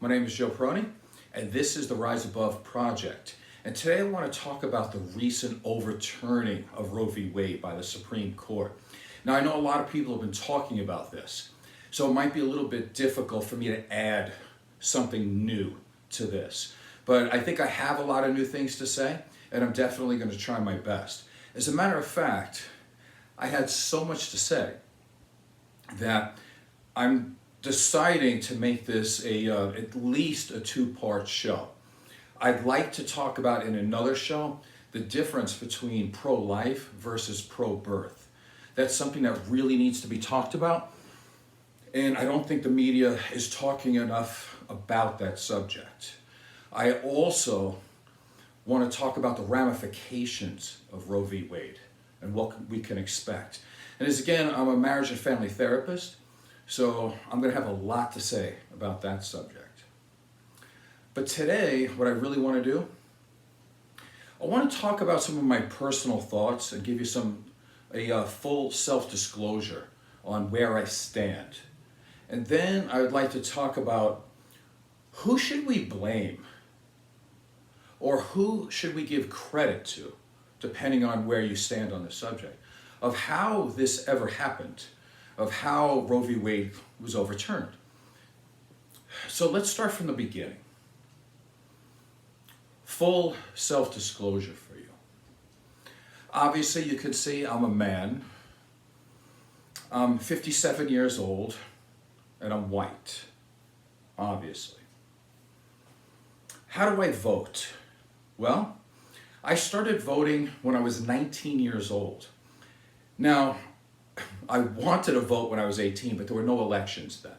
My name is Joe Peroni, and this is the Rise Above Project. And today I want to talk about the recent overturning of Roe v. Wade by the Supreme Court. Now, I know a lot of people have been talking about this, so it might be a little bit difficult for me to add something new to this. But I think I have a lot of new things to say, and I'm definitely going to try my best. As a matter of fact, I had so much to say that I'm deciding to make this at least a two-part show. I'd like to talk about in another show the difference between pro-life versus pro-birth. That's something that really needs to be talked about, and I don't think the media is talking enough about that subject. I also want to talk about the ramifications of Roe v. Wade and what we can expect. And as again, I'm a marriage and family therapist, so I'm going to have a lot to say about that subject. But today, what I really want to do, I want to talk about some of my personal thoughts and give you a full self-disclosure on where I stand. And then I would like to talk about who should we blame or who should we give credit to, depending on where you stand on the subject, of how this ever happened, of how Roe v. Wade was overturned. So let's start from the beginning. Full self-disclosure for you. Obviously, you can see I'm a man. I'm 57 years old, and I'm white, obviously. How do I vote? Well, I started voting when I was 19 years old. Now, I wanted to vote when I was 18, but there were no elections then.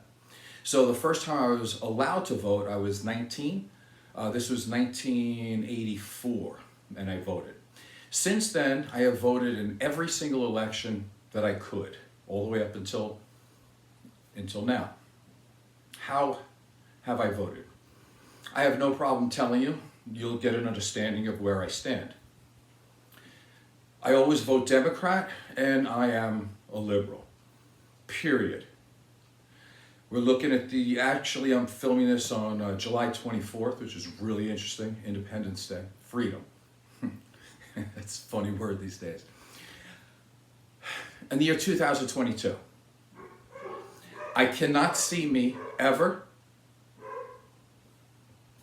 So the first time I was allowed to vote, I was 19. This was 1984, and I voted. Since then, I have voted in every single election that I could, all the way up until now. How have I voted? I have no problem telling you. You'll get an understanding of where I stand. I always vote Democrat, and I am a liberal, period. We're looking at actually I'm filming this on July 24th, which is really interesting, Independence Day, freedom. That's a funny word these days. In the year 2022, I cannot see me ever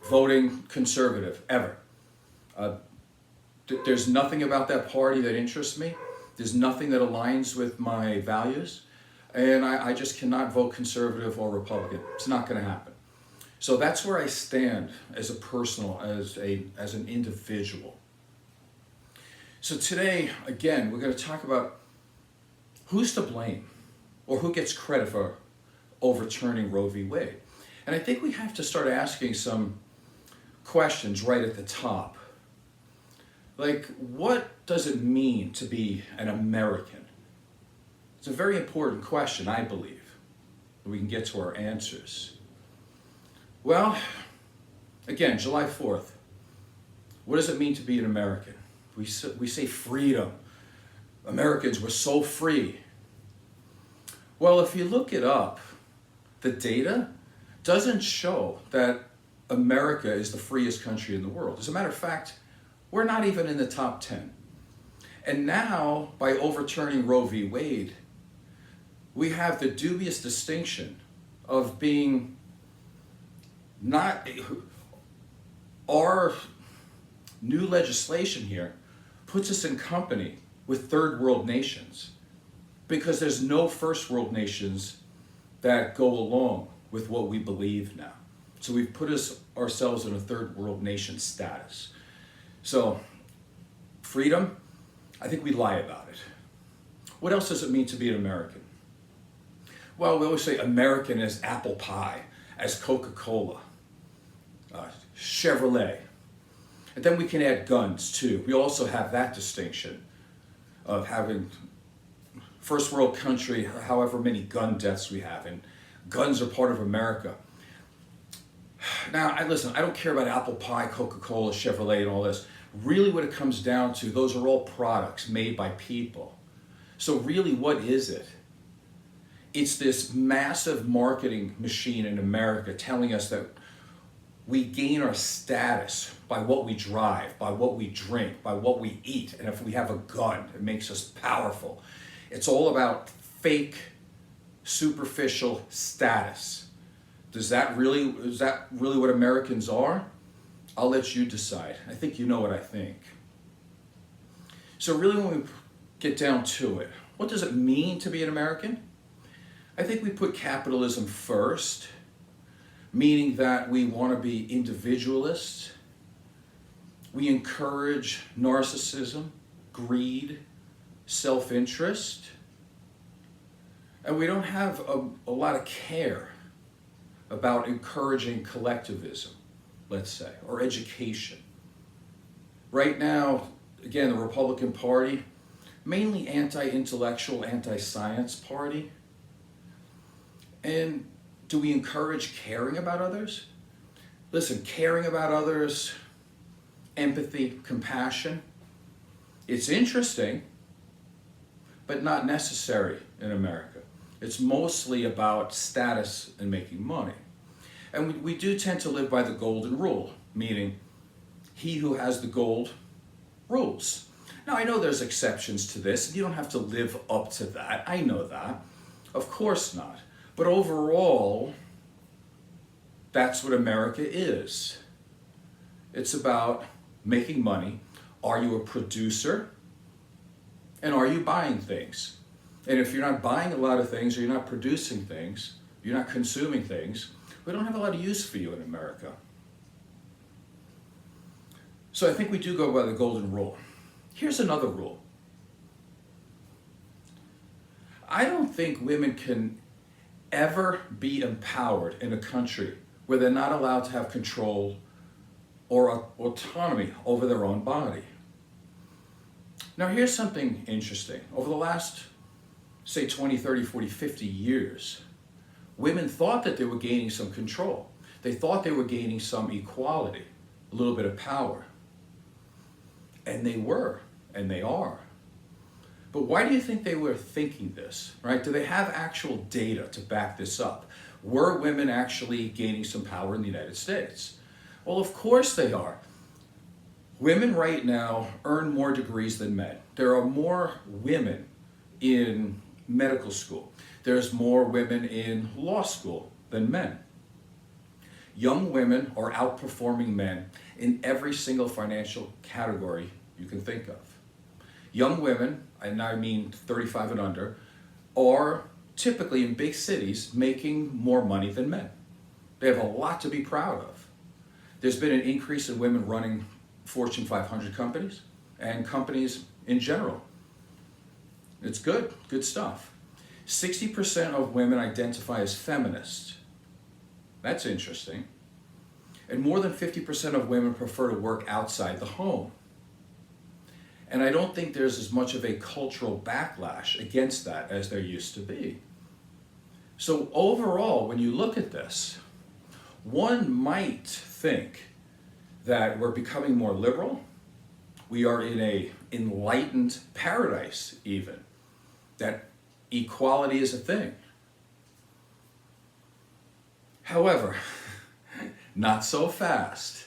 voting conservative, ever. There's nothing about that party that interests me. There's nothing that aligns with my values. And I just cannot vote conservative or Republican. It's not going to happen. So that's where I stand as a personal, as an individual. So today, again, we're going to talk about who's to blame or who gets credit for overturning Roe v. Wade. And I think we have to start asking some questions right at the top. Like, what does it mean to be an American? It's a very important question, I believe, and we can get to our answers. Well, again, July 4th. What does it mean to be an American? We say freedom. Americans were so free. Well, if you look it up, the data doesn't show that America is the freest country in the world. As a matter of fact, we're not even in the top 10. And now, by overturning Roe v. Wade, we have the dubious distinction of being not, our new legislation here puts us in company with third world nations because there's no first world nations that go along with what we believe now. So we've put ourselves in a third world nation status. So freedom, I think we lie about it. What else does it mean to be an American? Well, we always say American as apple pie, as Coca-Cola, Chevrolet. And then we can add guns too. We also have that distinction of having first world country, however many gun deaths we have, and guns are part of America. Now, listen, I don't care about apple pie, Coca-Cola, Chevrolet, and all this. Really what it comes down to, those are all products made by people. So really, what is it? It's this massive marketing machine in America telling us that we gain our status by what we drive, by what we drink, by what we eat. And if we have a gun, it makes us powerful. It's all about fake, superficial status. Is that really what Americans are? I'll let you decide. I think you know what I think. So really, when we get down to it, what does it mean to be an American? I think we put capitalism first, meaning that we want to be individualists. We encourage narcissism, greed, self-interest, and we don't have a lot of care about encouraging collectivism, let's say, or education. Right now, again, the Republican Party, mainly anti-intellectual, anti-science party. And do we encourage caring about others? Listen, caring about others, empathy, compassion, it's interesting, but not necessary in America. It's mostly about status and making money. And we do tend to live by the golden rule, meaning he who has the gold rules. Now, I know there's exceptions to this, and you don't have to live up to that. I know that. Of course not. But overall, that's what America is. It's about making money. Are you a producer? And are you buying things? And if you're not buying a lot of things, or you're not producing things, you're not consuming things, we don't have a lot of use for you in America. So I think we do go by the golden rule. Here's another rule. I don't think women can ever be empowered in a country where they're not allowed to have control or autonomy over their own body. Now here's something interesting. Over the last, say 20, 30, 40, 50 years, women thought that they were gaining some control. They thought they were gaining some equality, a little bit of power. And they were, and they are. But why do you think they were thinking this, right? Do they have actual data to back this up? Were women actually gaining some power in the United States? Well, of course they are. Women right now earn more degrees than men. There are more women in medical school. There's more women in law school than men. Young women are outperforming men in every single financial category you can think of. Young women, and I mean 35 and under, are typically in big cities making more money than men. They have a lot to be proud of. There's been an increase in women running Fortune 500 companies and companies in general. It's good stuff. 60% of women identify as feminist. That's interesting. And more than 50% of women prefer to work outside the home. And I don't think there's as much of a cultural backlash against that as there used to be. So overall, when you look at this, one might think that we're becoming more liberal. We are in an enlightened paradise even, that equality is a thing. However, not so fast,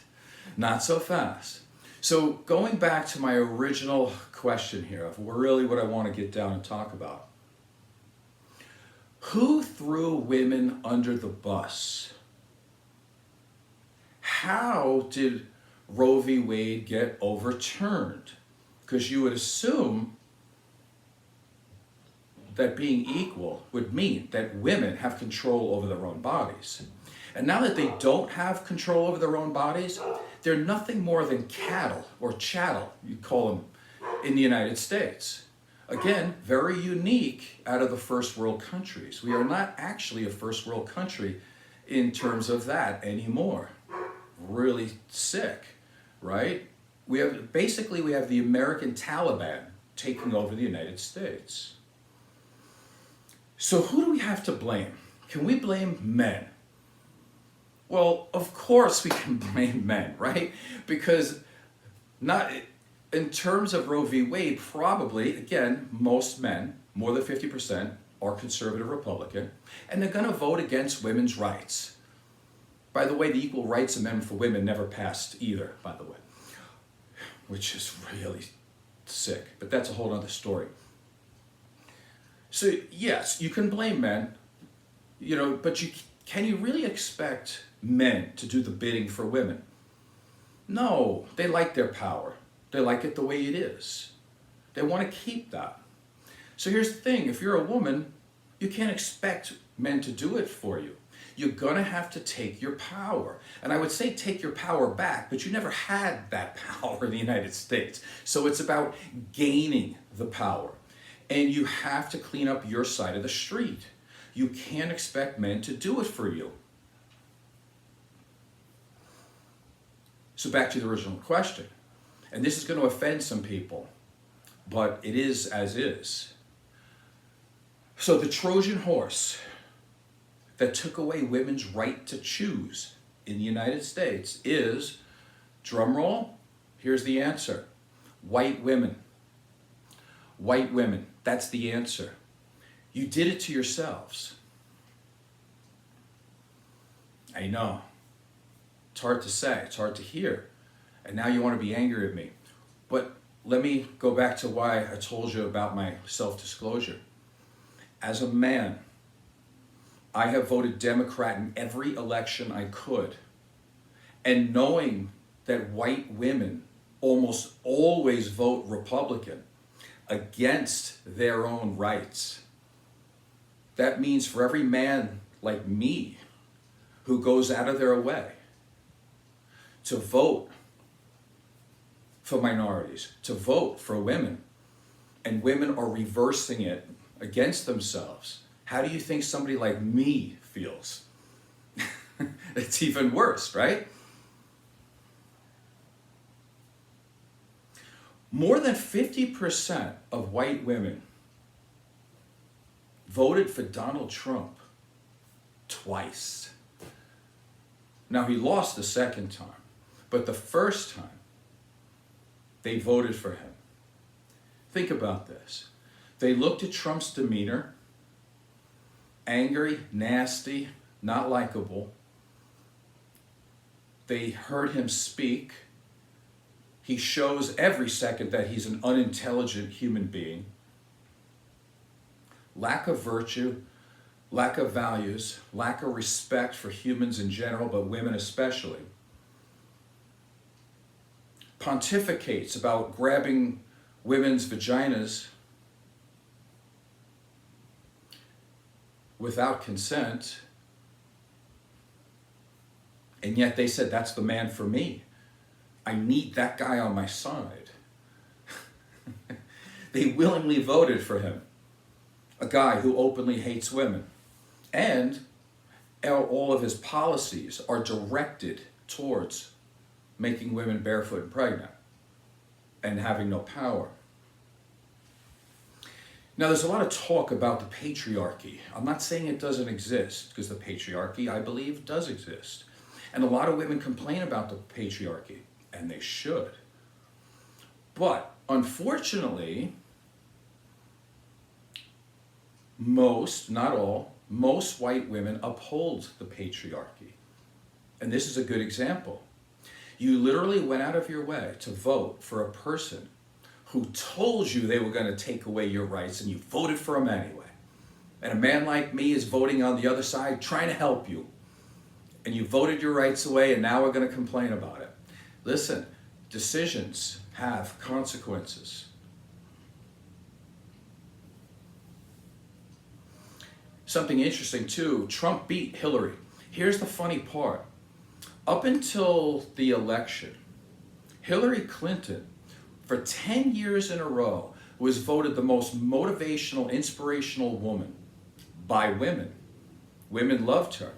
not so fast. So going back to my original question here of really what I want to get down and talk about. Who threw women under the bus? How did Roe v. Wade get overturned? Because you would assume that being equal would mean that women have control over their own bodies. And now that they don't have control over their own bodies, they're nothing more than cattle or chattel, you call them, in the United States. Again, very unique out of the first world countries. We are not actually a first world country in terms of that anymore. Really sick, right? We have the American Taliban taking over the United States. So who do we have to blame? Can we blame men? Well, of course we can blame men, right? Because not in terms of Roe v. Wade, probably, again, most men, more than 50%, are conservative Republican, and they're going to vote against women's rights. By the way, the Equal Rights Amendment for Women never passed either, by the way, which is really sick, but that's a whole other story. So yes, you can blame men, but can you really expect men to do the bidding for women? No, they like their power. They like it the way it is. They want to keep that. So here's the thing, if you're a woman, you can't expect men to do it for you. You're gonna have to take your power. And I would say take your power back, but you never had that power in the United States. So it's about gaining the power. And you have to clean up your side of the street. You can't expect men to do it for you. So back to the original question. And this is going to offend some people, but it is as is. So the Trojan horse that took away women's right to choose in the United States is, drum roll, here's the answer, white women. White women, that's the answer. You did it to yourselves. I know. It's hard to say, it's hard to hear. And now you want to be angry at me. But let me go back to why I told you about my self-disclosure. As a man, I have voted Democrat in every election I could. And knowing that white women almost always vote Republican against their own rights, that means for every man like me who goes out of their way to vote for minorities, to vote for women, and women are reversing it against themselves, how do you think somebody like me feels? It's even worse, right? More than 50% of white women voted for Donald Trump twice. Now, he lost the second time, but the first time, they voted for him. Think about this. They looked at Trump's demeanor, angry, nasty, not likable. They heard him speak. He shows every second that he's an unintelligent human being. Lack of virtue, lack of values, lack of respect for humans in general, but women especially. Pontificates about grabbing women's vaginas without consent, and yet they said, that's the man for me. I need that guy on my side. They willingly voted for him, a guy who openly hates women. And all of his policies are directed towards making women barefoot and pregnant and having no power. Now, there's a lot of talk about the patriarchy. I'm not saying it doesn't exist, because the patriarchy, I believe, does exist. And a lot of women complain about the patriarchy, and they should. But unfortunately, most, not all, most white women uphold the patriarchy. And this is a good example. You literally went out of your way to vote for a person who told you they were going to take away your rights, and you voted for them anyway. And a man like me is voting on the other side, trying to help you. And you voted your rights away, and now we're going to complain about it. Listen, decisions have consequences. Something interesting too, Trump beat Hillary. Here's the funny part. Up until the election, Hillary Clinton, for 10 years in a row, was voted the most motivational, inspirational woman by women. Women loved her.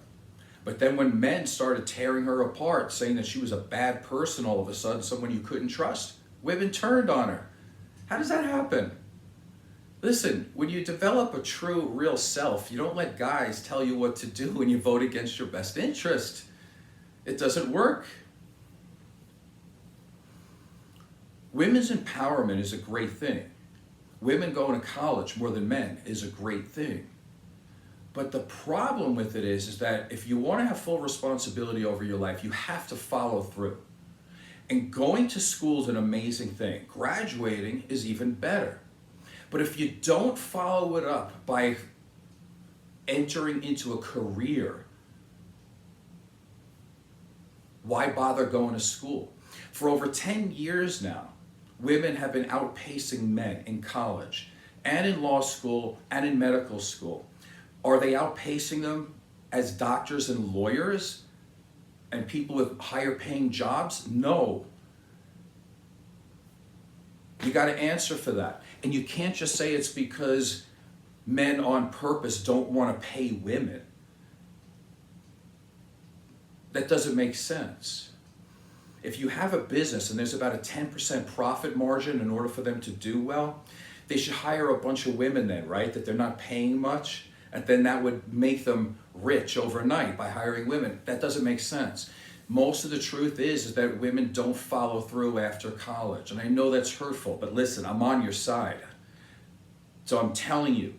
But then when men started tearing her apart, saying that she was a bad person all of a sudden, someone you couldn't trust, women turned on her. How does that happen? Listen, when you develop a true, real self, you don't let guys tell you what to do and you vote against your best interest. It doesn't work. Women's empowerment is a great thing. Women going to college more than men is a great thing. But the problem with it is that if you want to have full responsibility over your life, you have to follow through. And going to school is an amazing thing. Graduating is even better. But if you don't follow it up by entering into a career, why bother going to school? For over 10 years now, women have been outpacing men in college and in law school and in medical school. Are they outpacing them as doctors and lawyers and people with higher paying jobs? No. You got to answer for that. And you can't just say it's because men on purpose don't want to pay women. That doesn't make sense. If you have a business and there's about a 10% profit margin in order for them to do well, they should hire a bunch of women then, right? That they're not paying much, and then that would make them rich overnight by hiring women. That doesn't make sense. Most of the truth is that women don't follow through after college. And I know that's hurtful, but listen, I'm on your side. So I'm telling you,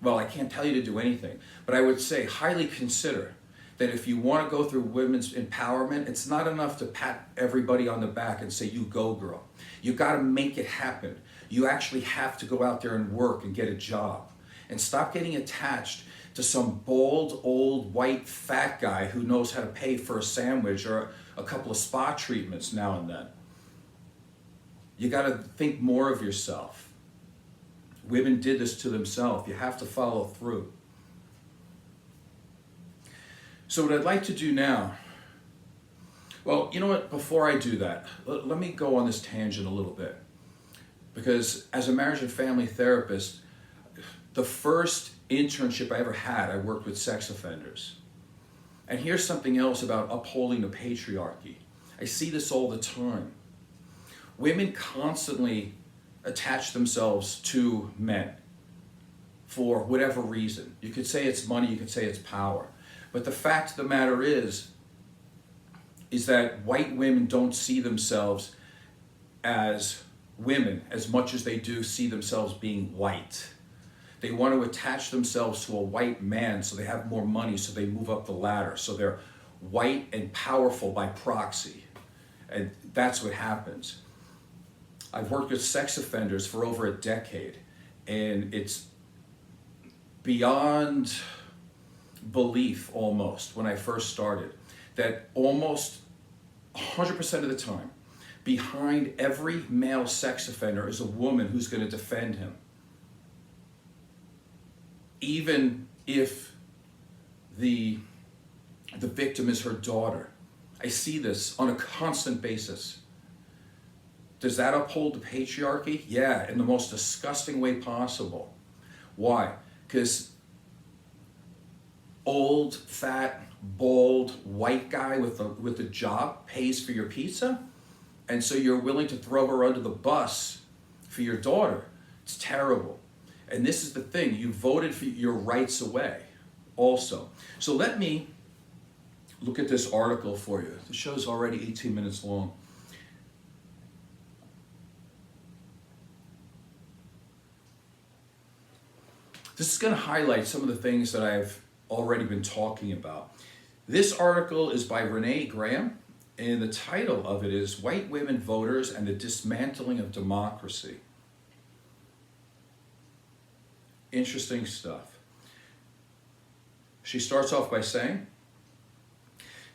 well, I can't tell you to do anything, but I would say highly consider that if you want to go through women's empowerment, it's not enough to pat everybody on the back and say, you go girl. You got to make it happen. You actually have to go out there and work and get a job. And stop getting attached to some bald, old, white, fat guy who knows how to pay for a sandwich or a couple of spa treatments now and then. You got to think more of yourself. Women did this to themselves. You have to follow through. So what I'd like to do now, well, you know what, before I do that, let me go on this tangent a little bit. Because as a marriage and family therapist, the first internship I ever had, I worked with sex offenders. And here's something else about upholding the patriarchy. I see this all the time. Women constantly attach themselves to men for whatever reason. You could say it's money, you could say it's power. But the fact of the matter is that white women don't see themselves as women as much as they do see themselves being white. They want to attach themselves to a white man so they have more money, so they move up the ladder. So they're white and powerful by proxy. And that's what happens. I've worked with sex offenders for over a decade, and it's beyond belief almost when I first started that almost 100% of the time behind every male sex offender is a woman who's going to defend him, even if the victim is her daughter. I see this on a constant basis. Does that uphold the patriarchy? Yeah, in the most disgusting way possible. Why? Because old, fat, bald, white guy with a job pays for your pizza, and so you're willing to throw her under the bus for your daughter. It's terrible. And this is the thing, you voted for your rights away also. So let me look at this article for you. The show's already 18 minutes long. This is going to highlight some of the things that I've already been talking about. This article is by Renee Graham, and the title of it is White Women Voters and the Dismantling of Democracy. Interesting stuff. She starts off by saying,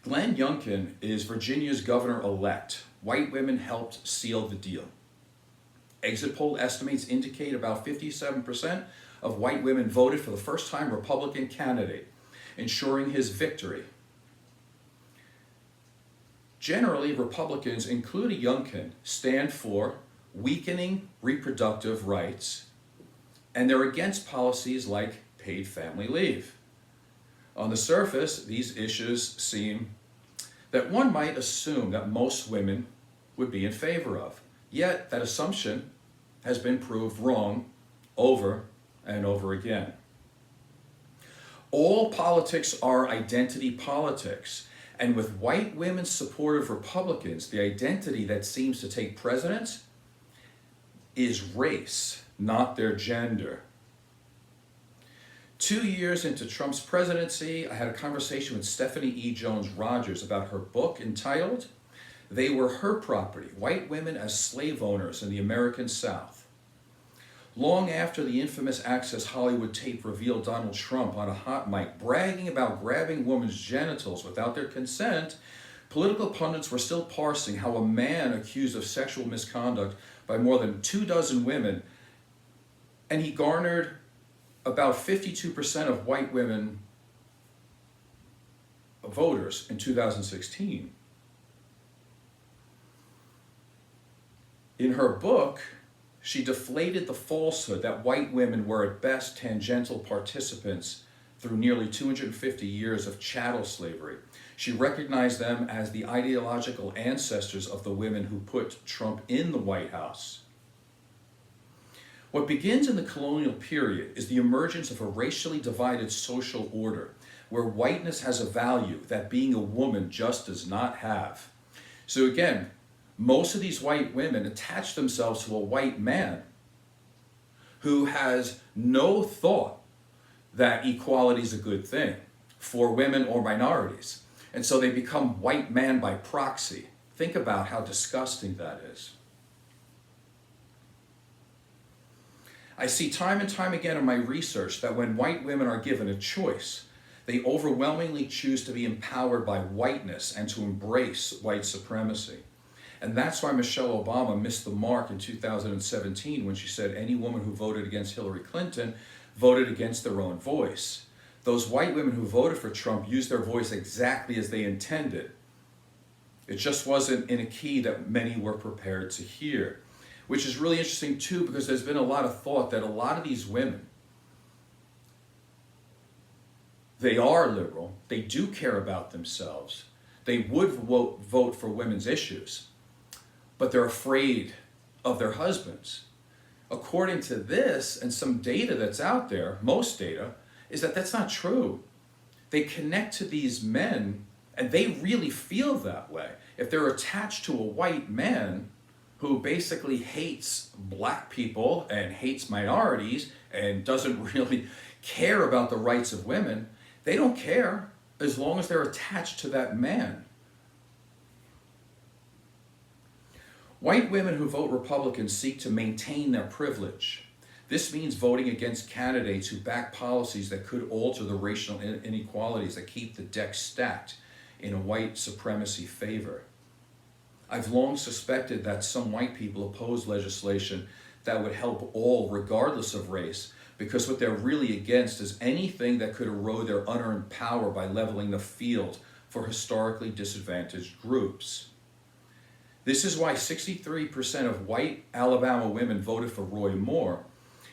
Glenn Youngkin is Virginia's governor-elect. White women helped seal the deal. Exit poll estimates indicate about 57% of white women voted for the first-time Republican candidate, ensuring his victory. Generally, Republicans, including Youngkin, stand for weakening reproductive rights, and they're against policies like paid family leave. On the surface, these issues seem that one might assume that most women would be in favor of. Yet, that assumption has been proved wrong over and over again. All politics are identity politics, and with white women supportive Republicans, the identity that seems to take precedence is race, not their gender. 2 years into Trump's presidency, I had a conversation with Stephanie E. Jones Rogers about her book entitled, They Were Her Property, White Women as Slave Owners in the American South. Long after the infamous Access Hollywood tape revealed Donald Trump on a hot mic bragging about grabbing women's genitals without their consent, political pundits were still parsing how a man accused of sexual misconduct by more than 24 women, and he garnered about 52% of white women voters in 2016. In her book, she deflated the falsehood that white women were at best tangential participants through nearly 250 years of chattel slavery. She recognized them as the ideological ancestors of the women who put Trump in the White House. What begins in the colonial period is the emergence of a racially divided social order where whiteness has a value that being a woman just does not have. So again, most of these white women attach themselves to a white man who has no thought that equality is a good thing for women or minorities. And so they become white man by proxy. Think about how disgusting that is. I see time and time again in my research that when white women are given a choice, they overwhelmingly choose to be empowered by whiteness and to embrace white supremacy. And that's why Michelle Obama missed the mark in 2017 when she said any woman who voted against Hillary Clinton voted against their own voice. Those white women who voted for Trump used their voice exactly as they intended. It just wasn't in a key that many were prepared to hear. Which is really interesting too, because there's been a lot of thought that a lot of these women, they are liberal, they do care about themselves, they would vote for women's issues, but they're afraid of their husbands. According to this and some data that's out there, most data, is that that's not true. They connect to these men and they really feel that way. If they're attached to a white man who basically hates black people and hates minorities and doesn't really care about the rights of women, they don't care as long as they're attached to that man. White women who vote Republican seek to maintain their privilege. This means voting against candidates who back policies that could alter the racial inequalities that keep the deck stacked in a white supremacy favor. I've long suspected that some white people oppose legislation that would help all regardless of race, because what they're really against is anything that could erode their unearned power by leveling the field for historically disadvantaged groups. This is why 63% of white Alabama women voted for Roy Moore,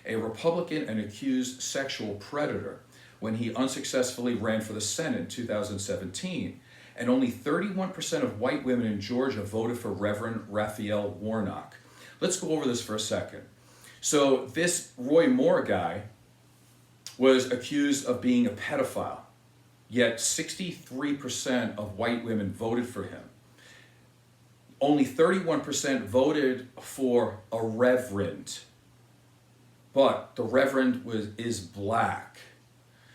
a Republican and accused sexual predator, when he unsuccessfully ran for the Senate in 2017. And only 31% of white women in Georgia voted for Reverend Raphael Warnock. Let's go over this for a second. So this Roy Moore guy was accused of being a pedophile, yet 63% of white women voted for him. Only 31% voted for a reverend, but the reverend is black.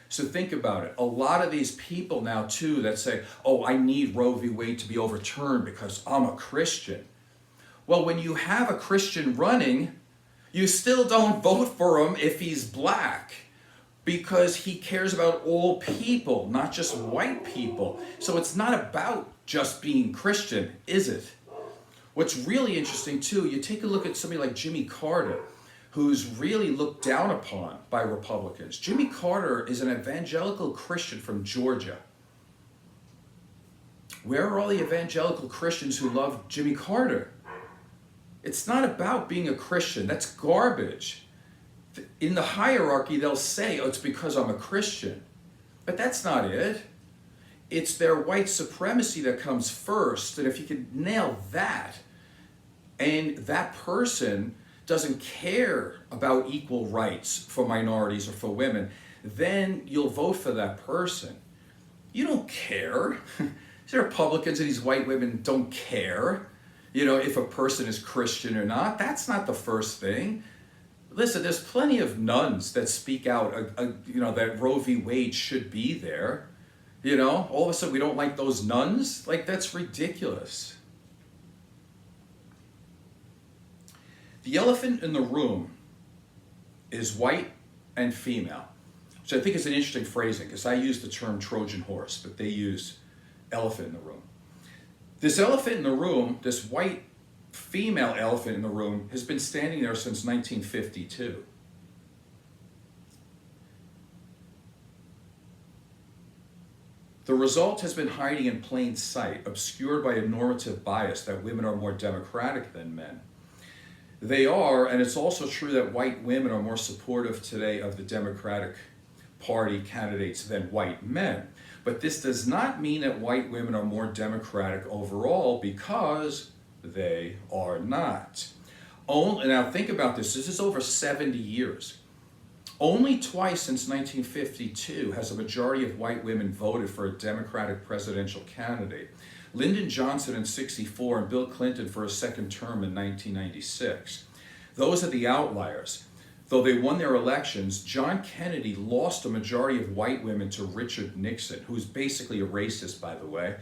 So think about it. A lot of these people now too that say, oh, I need Roe v. Wade to be overturned because I'm a Christian. Well, when you have a Christian running, you still don't vote for him if he's black, because he cares about all people, not just white people. So it's not about just being Christian, is it? What's really interesting too, you take a look at somebody like Jimmy Carter, who's really looked down upon by Republicans. Jimmy Carter is an evangelical Christian from Georgia. Where are all the evangelical Christians who love Jimmy Carter? It's not about being a Christian. That's garbage. In the hierarchy, they'll say, oh, it's because I'm a Christian. But that's not it. It's their white supremacy that comes first. And if you can nail that, and that person doesn't care about equal rights for minorities or for women, then you'll vote for that person. You don't care. These Republicans and these white women don't care, if a person is Christian or not. That's not the first thing. Listen, there's plenty of nuns that speak out, that Roe v. Wade should be there. All of a sudden we don't like those nuns? Like, that's ridiculous. The elephant in the room is white and female, which I think is an interesting phrasing, because I use the term Trojan horse, but they use elephant in the room. This elephant in the room, this white female elephant in the room, has been standing there since 1952. The result has been hiding in plain sight, obscured by a normative bias that women are more democratic than men. They are, and it's also true that white women are more supportive today of the Democratic Party candidates than white men. But this does not mean that white women are more democratic overall, because they are not. Now think about this. This is over 70 years. Only twice since 1952 has a majority of white women voted for a Democratic presidential candidate. Lyndon Johnson in '64 and Bill Clinton for a second term in 1996. Those are the outliers. Though they won their elections, John Kennedy lost a majority of white women to Richard Nixon, who's basically a racist, by the way.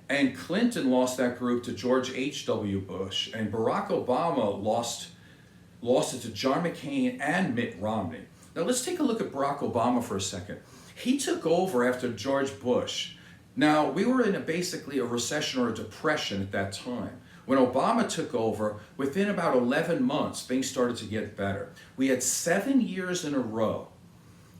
And Clinton lost that group to George H.W. Bush, and Barack Obama lost it to John McCain and Mitt Romney. Now let's take a look at Barack Obama for a second. He took over after George Bush. Now, we were in basically a recession or a depression at that time. When Obama took over, within about 11 months, things started to get better. We had 7 years in a row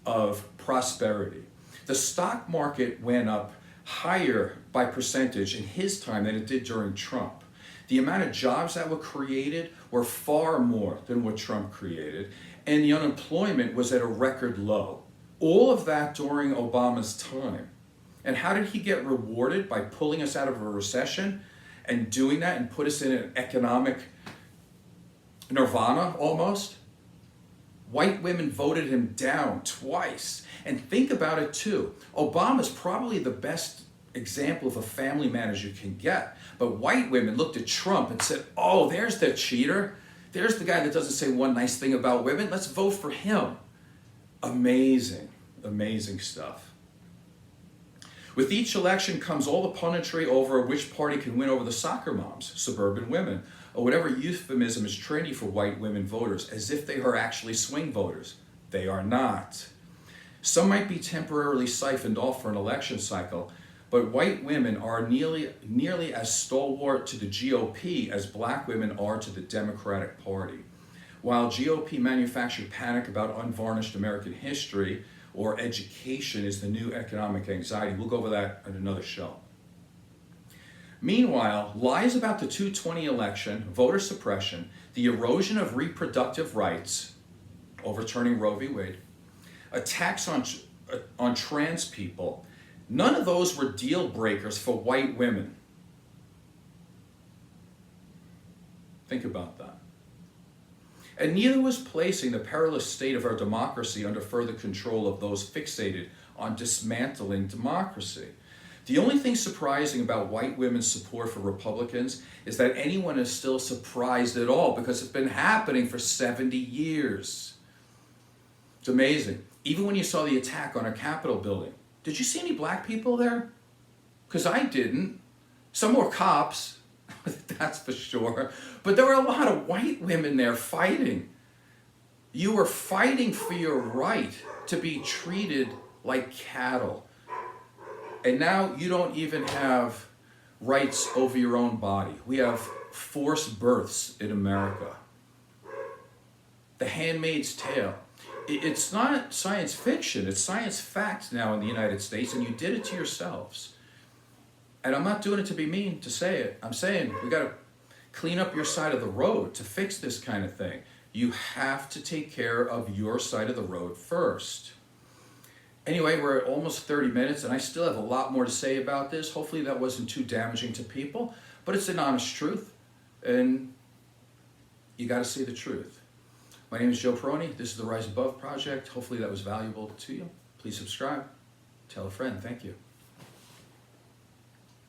of prosperity. The stock market went up higher by percentage in his time than it did during Trump. The amount of jobs that were created were far more than what Trump created, and the unemployment was at a record low. All of that during Obama's time. And how did he get rewarded? By pulling us out of a recession and doing that and put us in an economic nirvana almost? White women voted him down twice. And think about it too. Obama's probably the best example of a family man as you can get. But white women looked at Trump and said, oh, there's the cheater. There's the guy that doesn't say one nice thing about women. Let's vote for him. Amazing, amazing stuff. With each election comes all the punditry over which party can win over the soccer moms, suburban women, or whatever euphemism is trendy for white women voters, as if they are actually swing voters. They are not. Some might be temporarily siphoned off for an election cycle, but white women are nearly as stalwart to the GOP as black women are to the Democratic Party. While GOP manufactured panic about unvarnished American history, or education is the new economic anxiety. We'll go over that in another show. Meanwhile, lies about the 2020 election, voter suppression, the erosion of reproductive rights, overturning Roe v. Wade, attacks on trans people, none of those were deal breakers for white women. Think about that. And neither was placing the perilous state of our democracy under further control of those fixated on dismantling democracy. The only thing surprising about white women's support for Republicans is that anyone is still surprised at all, because it's been happening for 70 years. It's amazing. Even when you saw the attack on our Capitol building, did you see any black people there? Because I didn't. Some were cops. That's for sure. But there were a lot of white women there fighting. You were fighting for your right to be treated like cattle. And now you don't even have rights over your own body. We have forced births in America. The Handmaid's Tale. It's not science fiction. It's science fact now in the United States, and you did it to yourselves. And I'm not doing it to be mean to say it. I'm saying we got to clean up your side of the road to fix this kind of thing. You have to take care of your side of the road first. Anyway, we're at almost 30 minutes, and I still have a lot more to say about this. Hopefully that wasn't too damaging to people, but it's an honest truth, and you got to see the truth. My name is Joe Peroni. This is the Rise Above Project. Hopefully that was valuable to you. Please subscribe. Tell a friend. Thank you.